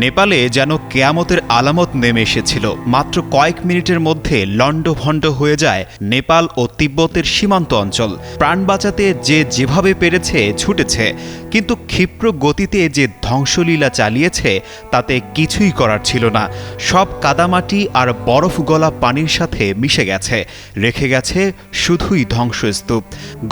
নেপালে যেন কেয়ামতের আলামত নেমে এসেছিল। মাত্র কয়েক মিনিটের মধ্যে লণ্ডভণ্ড হয়ে যায় নেপাল ও তিব্বতের সীমান্ত অঞ্চল। প্রাণ বাঁচাতে যেভাবে পেরেছে ছুটেছে, কিন্তু ক্ষিপ্র গতিতে যে ধ্বংসলীলা চালিয়েছে তাতে কিছুই করার ছিল না। সব কাদামাটি আর বরফ গলা পানির সাথে মিশে গেছে, রেখে গেছে শুধুই ধ্বংসস্তূপ।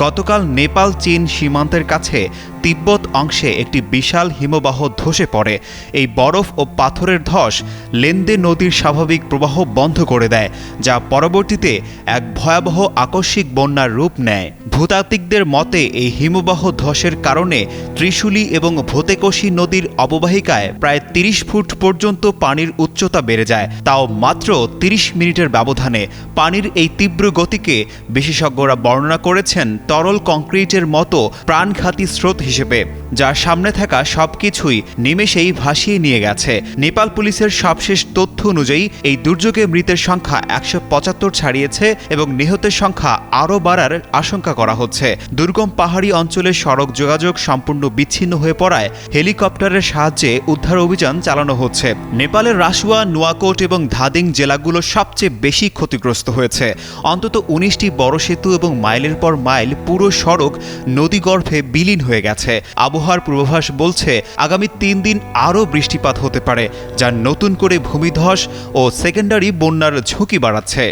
গতকাল নেপাল চীন সীমান্তের কাছে তিব্বত অংশে একটি বিশাল হিমবাহ ধসে পড়ে। এই বরফ ও পাথরের ধস লেন্দে নদীর স্বাভাবিক প্রবাহ বন্ধ করে দেয়, যা পরবর্তীতে এক ভয়াবহ আকস্মিক বন্যার রূপ নেয়। ভূতাত্ত্বিকদের মতে এই হিমবাহ ধসের কারণে ত্রিশূলী এবং ভোতেকশী নদীর অববাহিকায় প্রায় ৩০ ফুট পর্যন্ত পানির উচ্চতা বেড়ে যায়, তাও মাত্র ৩০ মিনিটের ব্যবধানে। পানির এই তীব্র গতিকে বিশেষজ্ঞরা বর্ণনা করেছেন তরল কংক্রিটের মতো প্রাণঘাতী স্রোত হিসেবে, যার সামনে থাকা সবকিছুই নিমেষেই ভাসিয়ে নিয়ে গেছে। নেপাল পুলিশের সবশেষ তথ্য অনুযায়ী এই দুর্যোগে মৃতের সংখ্যা ১৭৫ ছাড়িয়েছে এবং নিহতের সংখ্যা আরও বাড়ার আশঙ্কা করা হচ্ছে। দুর্গম পাহাড়ি অঞ্চলে সড়ক যোগাযোগ সম্পূর্ণ বিচ্ছিন্ন হয়ে পড়ায় হেলিকপ্টারের সাহায্যে উদ্ধার অভিযান চালানো হচ্ছে। নেপালের রাসুয়া, নোয়াকোট এবং ধাদিং জেলাগুলো সবচেয়ে বেশি ক্ষতিগ্রস্ত হয়েছে। অন্তত ১৯টি বড় সেতু এবং মাইলের পর মাইল পুরো সড়ক নদীগর্ভে বিলীন হয়ে গেছে। আবহাওয়ার পূর্বাভাস বলছে আগামী ৩ দিন আরও বৃষ্টিপাত হতে পারে, যা নতুন করে ভূমিধস ও সেকেন্ডারি বন্যার ঝুঁকি বাড়াচ্ছে।